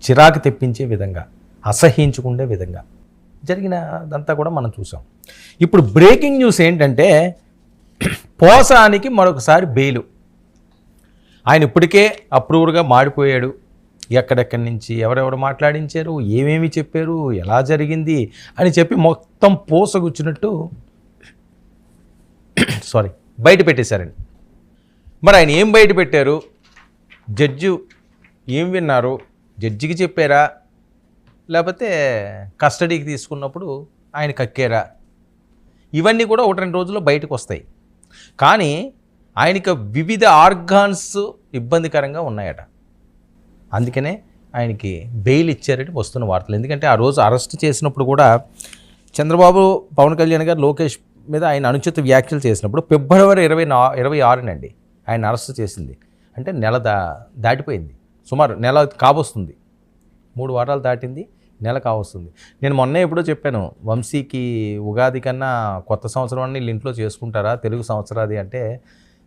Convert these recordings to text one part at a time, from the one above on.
చిరాకు తెప్పించే విధంగా, అసహ్యించుకునే విధంగా జరిగిన అదంతా కూడా మనం చూసాం. ఇప్పుడు బ్రేకింగ్ న్యూస్ ఏంటంటే పోసానికి మరొకసారి బెయిలు. ఆయన ఇప్పటికే అప్రూవర్గా మాడిపోయాడు. ఎక్కడెక్కడి నుంచి ఎవరెవరు మాట్లాడించారు, ఏమేమి చెప్పారు, ఎలా జరిగింది అని చెప్పి మొత్తం పోసగుచ్చినట్టు బయట పెట్టేశారండి. మరి ఆయన ఏం బయట పెట్టారు, జడ్జి ఏం విన్నారు, జడ్జికి చెప్పారా, లేకపోతే కస్టడీకి తీసుకున్నప్పుడు ఆయన కక్కారా, ఇవన్నీ కూడా 1-2 రోజుల్లో బయటకు వస్తాయి. కానీ ఆయనకి వివిధ ఆర్గాన్స్ ఇబ్బందికరంగా ఉన్నాయట. అందుకనే ఆయనకి బెయిల్ ఇచ్చారని వస్తున్న వార్తలు. ఎందుకంటే ఆ రోజు అరెస్ట్ చేసినప్పుడు కూడా చంద్రబాబు, పవన్ కళ్యాణ్ గారు లోకేష్ మీద ఆయన అనుచిత వ్యాఖ్యలు చేసినప్పుడు ఫిబ్రవరి 26 ఆయన అరెస్ట్ చేసింది. అంటే నెల దాటిపోయింది, సుమారు నెల కావస్తుంది, 3 వారాలు దాటింది, నెల కావస్తుంది. నేను మొన్నే ఎప్పుడో చెప్పాను, వంశీకి ఉగాది కన్నా కొత్త సంవత్సరం అని వీళ్ళు ఇంట్లో చేసుకుంటారా, తెలుగు సంవత్సరాది అంటే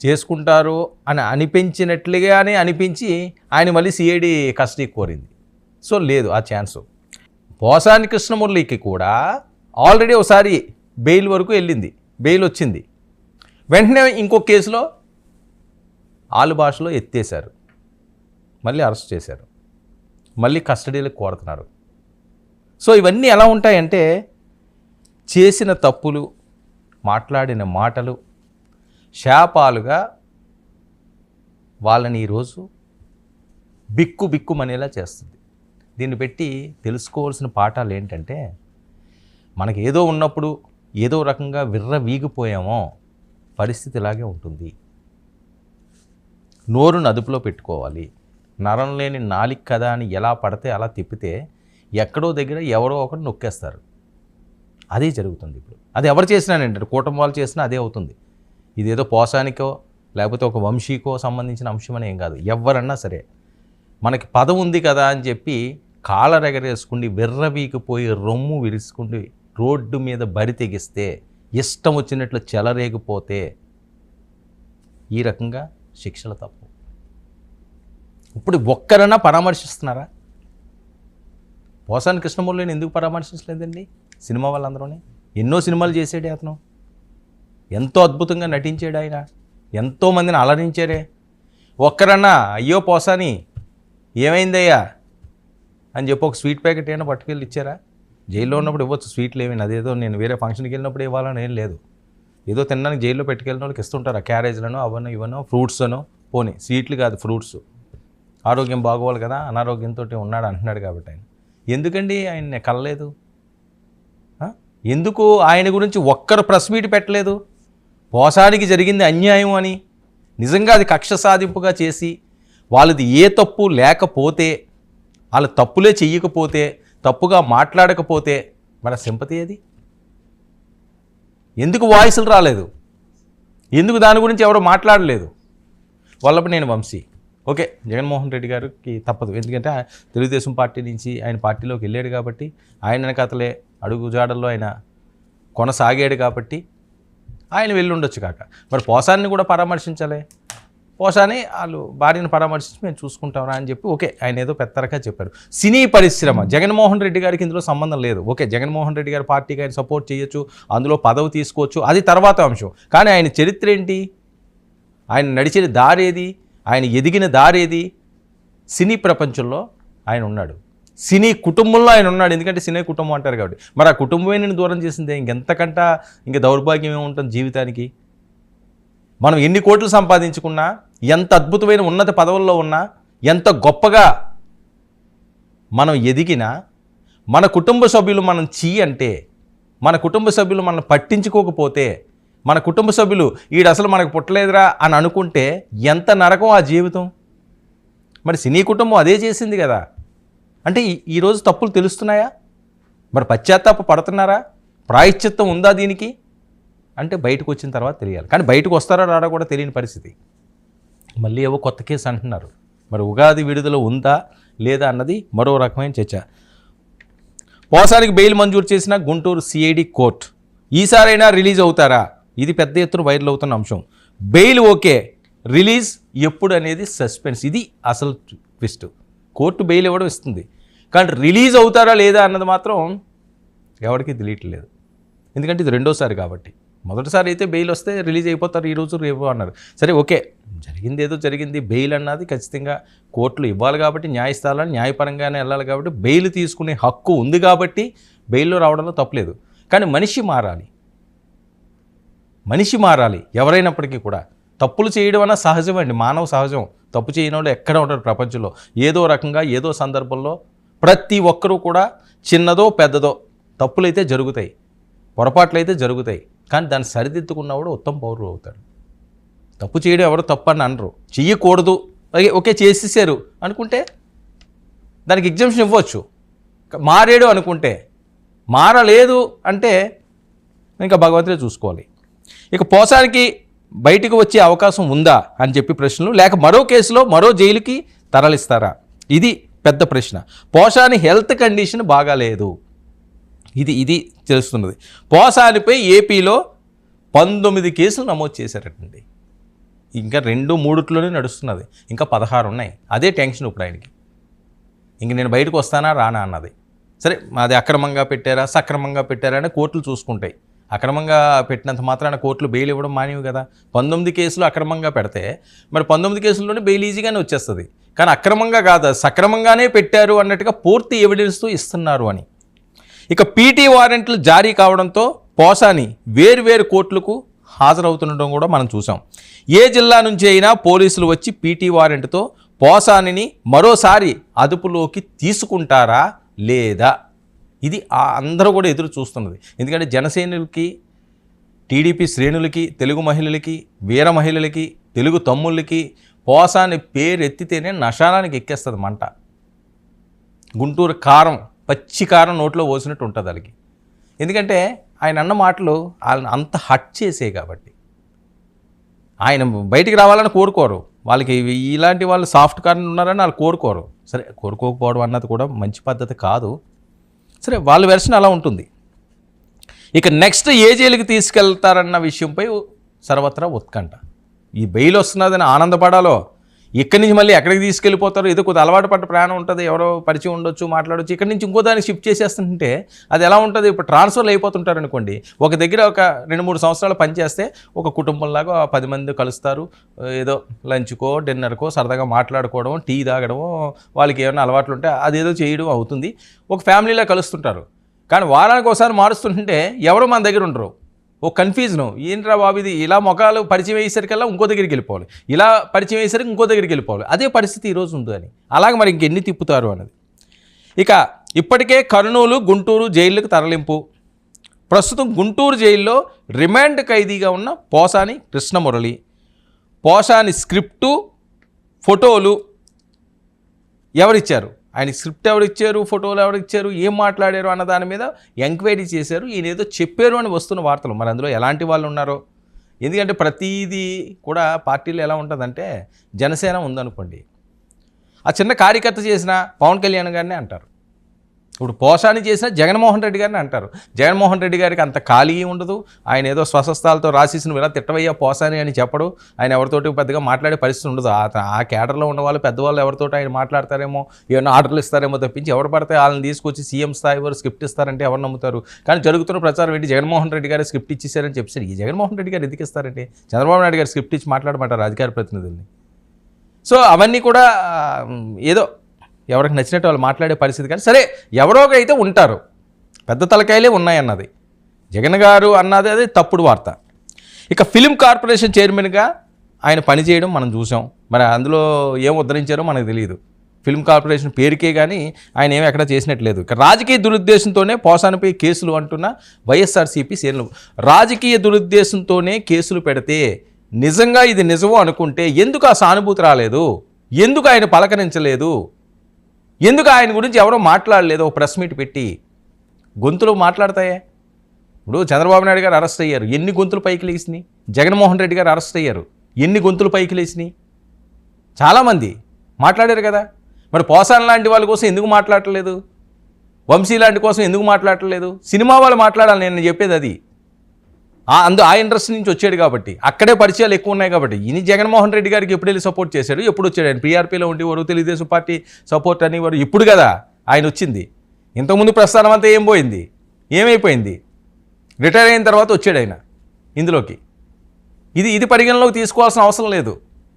చేసుకుంటారు అని అనిపించినట్లుగానే అనిపించి ఆయన మళ్ళీ సిఐడి కస్టడీ కోరింది. సో లేదు ఆ ఛాన్సు. పోసాని కృష్ణమురళికి కూడా ఆల్రెడీ ఒకసారి బెయిల్ వరకు వెళ్ళింది, బెయిల్ వచ్చింది. వెంటనే ఇంకో కేసులో ఆలు భాషలో ఎత్తేశారు, మళ్ళీ అరెస్ట్ చేశారు, మళ్ళీ కస్టడీలకు కోరుతున్నారు. సో ఇవన్నీ ఎలా ఉంటాయంటే చేసిన తప్పులు, మాట్లాడిన మాటలు శాపాలుగా వాళ్ళని ఈరోజు బిక్కుమనేలా చేస్తుంది. దీన్ని పెట్టి తెలుసుకోవాల్సిన పాఠాలు ఏంటంటే, మనకి ఏదో ఉన్నప్పుడు ఏదో రకంగా వీగిపోయామో పరిస్థితి ఇలాగే ఉంటుంది. నోరును అదుపులో పెట్టుకోవాలి. నరం లేని నాలిక కదా అని ఎలా పడితే అలా తిప్పితే ఎక్కడో దగ్గర ఎవరో ఒకరు నొక్కేస్తారు. అదే జరుగుతుంది ఇప్పుడు. అది ఎవరు చేసినానంటే కూటమి వాళ్ళు చేసినా అదే అవుతుంది. ఇదేదో పోసానికో లేకపోతే ఒక వంశీకో సంబంధించిన అంశం అని ఏం కాదు. ఎవరన్నా సరే మనకి పదం ఉంది కదా అని చెప్పి కాళ్ళరెగరేసుకుని విర్రవీకిపోయి రొమ్ము విరుచుకుండి రోడ్డు మీద బరి తెగిస్తే, ఇష్టం వచ్చినట్లు చెలరేగిపోతే ఈ రకంగా శిక్షలు తప్పు. ఇప్పుడు ఒక్కరన్నా పరామర్శిస్తున్నారా? పోసాని కృష్ణమురళిని ఎందుకు పరామర్శించలేదండి? సినిమా వాళ్ళందరూనే ఎన్నో సినిమాలు చేసాడే అతను, ఎంతో అద్భుతంగా నటించాడు ఆయన, ఎంతోమందిని అలరించారే. ఒక్కరన్నా అయ్యో పోసాని ఏమైందయ్యా అని చెప్పి ఒక స్వీట్ ప్యాకెట్ ఏమైనా పట్టుకెళ్ళి ఇచ్చారా? జైల్లో ఉన్నప్పుడు ఇవ్వచ్చు స్వీట్లు ఏమైనా, అదేదో నేను వేరే ఫంక్షన్కి వెళ్ళినప్పుడు ఇవ్వాలని ఏం లేదు. ఏదో తినడానికి జైల్లో పెట్టుకెళ్ళిన వాళ్ళకి ఇస్తుంటారు, క్యారేజ్లను అవన్నో ఇవన్నో ఫ్రూట్స్ అనో, పోనీ స్వీట్లు కాదు ఫ్రూట్స్. ఆరోగ్యం బాగోవాలి కదా, అనారోగ్యంతో ఉన్నాడు అంటున్నాడు కాబట్టి ఆయన ఎందుకండి ఆయన కలలేదు? ఎందుకు ఆయన గురించి ఒక్కరు ప్రెస్ మీట్ పెట్టలేదు? పోసానికి జరిగింది అన్యాయం అని, నిజంగా అది కక్ష సాధింపుగా చేసి వాళ్ళది ఏ తప్పు లేకపోతే, వాళ్ళ తప్పులే చెయ్యకపోతే, తప్పుగా మాట్లాడకపోతే మన సింపతి ఏది? ఎందుకు వాయిస్లు రాలేదు? ఎందుకు దాని గురించి ఎవరో మాట్లాడలేదు? వాళ్ళప్పుడు నేను వంశీ ఓకే, జగన్మోహన్ రెడ్డి గారికి తప్పదు, ఎందుకంటే తెలుగుదేశం పార్టీ నుంచి ఆయన పార్టీలోకి వెళ్ళాడు కాబట్టి, ఆయన వెనకాతలే అడుగుజాడల్లో ఆయన కొనసాగాడు కాబట్టి ఆయన వెళ్ళి ఉండొచ్చు కాక. మరి పోసాన్ని కూడా పరామర్శించాలి. పోసాని వాళ్ళు భార్యను పరామర్శించి మేము చూసుకుంటామరా అని చెప్పి ఓకే, ఆయన ఏదో పెత్తరగా చెప్పారు. సినీ పరిశ్రమ జగన్మోహన్ రెడ్డి గారికి ఇందులో సంబంధం లేదు. ఓకే, జగన్మోహన్ రెడ్డి గారి పార్టీకి ఆయన సపోర్ట్ చేయొచ్చు, అందులో పదవి తీసుకోవచ్చు, అది తర్వాత అంశం. కానీ ఆయన చరిత్ర ఏంటి, ఆయన నడిచిన దారేది, ఆయన ఎదిగిన దారేది? సినీ ప్రపంచంలో ఆయన ఉన్నాడు, సినీ కుటుంబంలో ఆయన ఉన్నాడు. ఎందుకంటే సినీ కుటుంబం అంటారు కాబట్టి. మరి ఆ కుటుంబమే నేను దూరం చేసిందే, ఇంకెంతకంట ఇంకా దౌర్భాగ్యం ఏముంటుంది జీవితానికి? మనం ఎన్ని కోట్లు సంపాదించుకున్నా, ఎంత అద్భుతమైన ఉన్నత పదవుల్లో ఉన్నా, ఎంత గొప్పగా మనం ఎదిగినా, మన కుటుంబ సభ్యులు మనం అంటే, మన కుటుంబ సభ్యులు మనం పట్టించుకోకపోతే, మన కుటుంబ సభ్యులు ఈడు అసలు మనకు పుట్టలేదురా అని అనుకుంటే ఎంత నరకం ఆ జీవితం. మరి సినీ కుటుంబం అదే చేసింది కదా. అంటే ఈరోజు తప్పులు తెలుస్తున్నాయా? మరి పశ్చాత్తాప పడుతున్నారా? ప్రాయశ్చిత్తం ఉందా దీనికి అంటే బయటకు వచ్చిన తర్వాత తెలియాలి. కానీ బయటకు వస్తారా రాడా కూడా తెలియని పరిస్థితి. మళ్ళీ ఏవో కొత్త కేసు అంటున్నారు. మరి ఉగాది విడుదల ఉందా లేదా అన్నది మరో రకమైన చర్చ. పోసానికి బెయిల్ మంజూరు చేసిన గుంటూరు సిఐడి కోర్టు ఈసారైనా రిలీజ్ అవుతారా? ఇది పెద్ద ఎత్తున వైరల్ అవుతున్న అంశం. బెయిల్ ఓకే, రిలీజ్ ఎప్పుడు అనేది సస్పెన్స్. ఇది అసలు ట్విస్ట్. కోర్టు బెయిల్ ఇవ్వడం ఇస్తుంది. కానీ రిలీజ్ అవుతారా లేదా అన్నది మాత్రం ఎవరికీ తెలియట్లేదు. ఎందుకంటే ఇది రెండోసారి కాబట్టి. మొదటిసారి అయితే బెయిల్ వస్తే రిలీజ్ అయిపోతారు ఈరోజు రేపు అన్నారు. సరే ఓకే, జరిగింది ఏదో జరిగింది. బెయిల్ అన్నది ఖచ్చితంగా కోర్టులు ఇవ్వాలి కాబట్టి, న్యాయస్థానాలు న్యాయపరంగానే వెళ్ళాలి కాబట్టి, బెయిల్ తీసుకునే హక్కు ఉంది కాబట్టి బెయిల్లో రావడంలో తప్పలేదు. కానీ మనిషి మారాలి ఎవరైనప్పటికీ కూడా. తప్పులు చేయడం అన్న సహజమండి, మానవ సహజం. తప్పు చేయని వాళ్ళు ఎక్కడ ఉంటారు ప్రపంచంలో. ఏదో రకంగా ఏదో సందర్భంలో ప్రతి ఒక్కరూ కూడా చిన్నదో పెద్దదో తప్పులైతే జరుగుతాయి, పొరపాట్లు అయితే జరుగుతాయి. కానీ దాన్ని సరిదిద్దుకున్నవాడు ఉత్తమ పౌరుడు అవుతాడు. తప్పు చేయడం ఎవరు తప్పు అని అనరు. చెయ్యకూడదు, ఓకే చేసేసారు అనుకుంటే దానికి ఎగ్జామ్షన్ ఇవ్వచ్చు. మారాడు అనుకుంటే, మారలేదు అంటే ఇంకా భగవంతుడే చూసుకోవాలి. ఇక పోసానికి బయటకు వచ్చే అవకాశం ఉందా అని చెప్పి ప్రశ్నలు, లేక మరో కేసులో మరో జైలుకి తరలిస్తారా, ఇది పెద్ద ప్రశ్న. పోసాని హెల్త్ కండిషన్ బాగాలేదు, ఇది తెలుస్తున్నది. పోసానిపై ఏపీలో 19 కేసులు నమోదు చేశారటండి. ఇంకా 2-3 నడుస్తున్నది, ఇంకా 16 ఉన్నాయి. అదే టెన్షన్ ఇప్పుడు ఆయనకి. ఇంక నేను బయటకు వస్తానా రానా అన్నది. సరే, అది అక్రమంగా పెట్టారా సక్రమంగా పెట్టారా అని కోర్టులు చూసుకుంటాయి. అక్రమంగా పెట్టినంత మాత్రాన కోర్టులు బెయిల్ ఇవ్వడం మానేవి కదా. 19 కేసులు అక్రమంగా పెడితే మరి 19 కేసుల్లోనే బెయిల్ ఈజీగానే వచ్చేస్తుంది. కానీ అక్రమంగా కాదు, సక్రమంగానే పెట్టారు అన్నట్టుగా పూర్తి ఎవిడెన్స్తో ఇస్తున్నారు అని. ఇక పీటీ వారెంట్లు జారీ కావడంతో పోసాని వేరు కోర్టులకు హాజరవుతుండడం కూడా మనం చూసాం. ఏ జిల్లా నుంచి అయినా పోలీసులు వచ్చి పీటీ వారెంట్తో పోసానిని మరోసారి అదుపులోకి తీసుకుంటారా లేదా, ఇది అందరూ కూడా ఎదురు చూస్తున్నది. ఎందుకంటే జనసేనులకి, టీడీపీ శ్రేణులకి, తెలుగు మహిళలకి, వీర మహిళలకి, తెలుగు తమ్ముళ్ళకి పోసాని పేరు ఎత్తితేనే నశానానికి ఎక్కేస్తుంది మంట. గుంటూరు కారం, పచ్చి కారం నోట్లో పోసినట్టు ఉంటుంది వాళ్ళకి. ఎందుకంటే ఆయన అన్న మాటలు వాళ్ళని అంత హట్ చేసే కాబట్టి. ఆయన బయటికి రావాలని కోరుకోరు. వాళ్ళకి ఇలాంటి వాళ్ళు సాఫ్ట్ కార్నర్ ఉన్నారని వాళ్ళు కోరుకోరు. సరే, కోరుకోకపోవడం అన్నది కూడా మంచి పద్ధతి కాదు. సరే, వాళ్ళ వెర్షన్ అలా ఉంటుంది. ఇక నెక్స్ట్ ఏ జైలుకి తీసుకెళ్తారన్న విషయంపై సర్వత్రా ఉత్కంఠ. ఈ బెయిల్ వస్తున్నదని ఆనందపడాలో, ఇక్కడి నుంచి మళ్ళీ ఎక్కడికి తీసుకెళ్ళిపోతారో, ఏదో కొద్ది అలవాటు పడ్డ ప్రయాణం ఉంటుంది, ఎవరో పరిచయం ఉండొచ్చు, మాట్లాడవచ్చు. ఇక్కడి నుంచి ఇంకో దానికి షిఫ్ట్ చేసేస్తుంటే అది ఎలా ఉంటుంది? ఇప్పుడు ట్రాన్స్ఫర్లు అయిపోతుంటారు అనుకోండి. ఒక దగ్గర ఒక 2-3 సంవత్సరాలు పనిచేస్తే ఒక కుటుంబంలాగా 10 మంది కలుస్తారు. ఏదో లంచ్కో డిన్నర్కో సరదాగా మాట్లాడుకోవడం, టీ తాగడము, వాళ్ళకి ఏమైనా అలవాట్లు ఉంటే అదేదో చేయడం అవుతుంది. ఒక ఫ్యామిలీలా కలుస్తుంటారు. కానీ వారానికి ఒకసారి మారుస్తుంటే ఎవరు మన దగ్గర ఉండరు. ఓ కన్ఫ్యూజను, ఏంట్రా బాబు ఇది, ఇలా మొఖాలు పరిచయం అయ్యేసరికల్లా ఇంకో దగ్గరికి వెళ్ళిపోవాలి, ఇలా పరిచయం అయ్యేసరికి ఇంకో దగ్గరికి వెళ్ళిపోవాలి. అదే పరిస్థితి ఈరోజు ఉంది అని. అలాగే మరి ఇంకెన్ని తిప్పుతారు అన్నది. ఇక ఇప్పటికే కర్నూలు, గుంటూరు జైళ్ళకు తరలింపు. ప్రస్తుతం గుంటూరు జైల్లో రిమాండ్ ఖైదీగా ఉన్న పోసాని కృష్ణమురళి, పోసాని స్క్రిప్టు, ఫోటోలు ఎవరిచ్చారు, ఆయన స్క్రిప్ట్ ఎవరిచ్చారు, ఫోటోలు ఎవరిచ్చారు, ఏం మాట్లాడారు అన్న దాని మీద ఎంక్వైరీ చేశారు. ఈయన ఏదో చెప్పారు అని వస్తున్న వార్తలు. మరి అందులో ఎలాంటి వాళ్ళు ఉన్నారో. ఎందుకంటే ప్రతిదీ కూడా పార్టీలో ఎలా ఉంటుందంటే, జనసేన ఉందనుకోండి, ఆ చిన్న కార్యకర్త చేసిన పవన్ కళ్యాణ్ గారిని అంటారు. ఇప్పుడు పోసాని చేసిన జగన్మోహన్ రెడ్డి గారిని అంటారు. జగన్మోహన్ రెడ్డి గారికి అంత ఖాళీ ఉండదు. ఆయన ఏదో స్వస్థస్థాలతో రాసేసిన ఇలా తిట్టవయ్యా పోసాని అని చెప్పడు. ఆయన ఎవరితోటి పెద్దగా మాట్లాడే పరిస్థితి ఉండదు. ఆ కేడర్లో ఉన్న వాళ్ళు పెద్దవాళ్ళు ఎవరితోటి ఆయన మాట్లాడతారేమో, ఏమైనా ఆర్డర్లు ఇస్తారేమో తప్పించి ఎవరు పడితే వాళ్ళని తీసుకొచ్చి సీఎం స్థాయి వారు స్క్రిప్ట్ ఇస్తారంటే ఎవరు నమ్ముతారు? కానీ జరుగుతున్న ప్రచారం ఏంటి, జగన్మోహన్ రెడ్డి గారు స్క్రిప్ట్ ఇచ్చేసారని చెప్పారు. ఈ జగన్మోహన్ రెడ్డి గారు ఎందుకు ఇస్తారంటే, చంద్రబాబు నాయుడు గారు స్క్రిప్ట్ ఇచ్చి మాట్లాడమంటారు అధికార ప్రతినిధుల్ని. సో అవన్నీ కూడా ఏదో ఎవరికి నచ్చినట్టు వాళ్ళు మాట్లాడే పరిస్థితి. కానీ సరే, ఎవరో అయితే ఉంటారు, పెద్ద తలకాయలే ఉన్నాయన్నది జగన్ గారు అన్నది, అది తప్పుడు వార్త. ఇక ఫిలిం కార్పొరేషన్ చైర్మన్గా ఆయన పనిచేయడం మనం చూసాం. మరి అందులో ఏం ఉద్ధరించారో మనకు తెలియదు. ఫిలిం కార్పొరేషన్ పేరుకే కానీ ఆయన ఏమి ఎక్కడ చేసినట్లేదు. ఇక రాజకీయ దురుద్దేశంతోనే పోసానిపై కేసులు అంటున్న వైఎస్ఆర్సీపీ శ్రేణులు. రాజకీయ దురుద్దేశంతోనే కేసులు పెడితే నిజంగా ఇది నిజమో అనుకుంటే ఎందుకు ఆ సానుభూతి రాలేదు? ఎందుకు ఆయన పలకరించలేదు? ఎందుకు ఆయన గురించి ఎవరో మాట్లాడలేదు? ఒక ప్రెస్ మీట్ పెట్టి గొంతులు మాట్లాడతాయే. ఇప్పుడు చంద్రబాబు నాయుడు గారు అరెస్ట్ అయ్యారు, ఎన్ని గొంతులు పైకి లేచినాయి? జగన్మోహన్ రెడ్డి గారు అరెస్ట్ అయ్యారు, ఎన్ని గొంతులు పైకి లేచినాయి? చాలామంది మాట్లాడారు కదా. మరి పోసాన్ లాంటి వాళ్ళ కోసం ఎందుకు మాట్లాడలేదు? వంశీ లాంటి కోసం ఎందుకు మాట్లాడలేదు? సినిమా వాళ్ళు మాట్లాడాలి, నేను చెప్పేది అది. ఆ ఇండస్ట్రీ నుంచి వచ్చాడు కాబట్టి, అక్కడే పరిచయాలు ఎక్కువ ఉన్నాయి కాబట్టి. ఈయన జగన్మోహన్ రెడ్డి గారికి ఎప్పుడు వెళ్ళి సపోర్ట్ చేశాడు, ఎప్పుడు వచ్చాడు? ఆయన పీఆర్పీలో ఉండేవారు, తెలుగుదేశం పార్టీ సపోర్ట్ అనేవారు. ఇప్పుడు కదా ఆయన వచ్చింది. ఇంతకుముందు ప్రస్థానం అంతా ఏం పోయింది, ఏమైపోయింది? రిటైర్ అయిన తర్వాత వచ్చాడు ఆయన ఇందులోకి. ఇది పరిగణలోకి తీసుకోవాల్సిన అవసరం లేదు.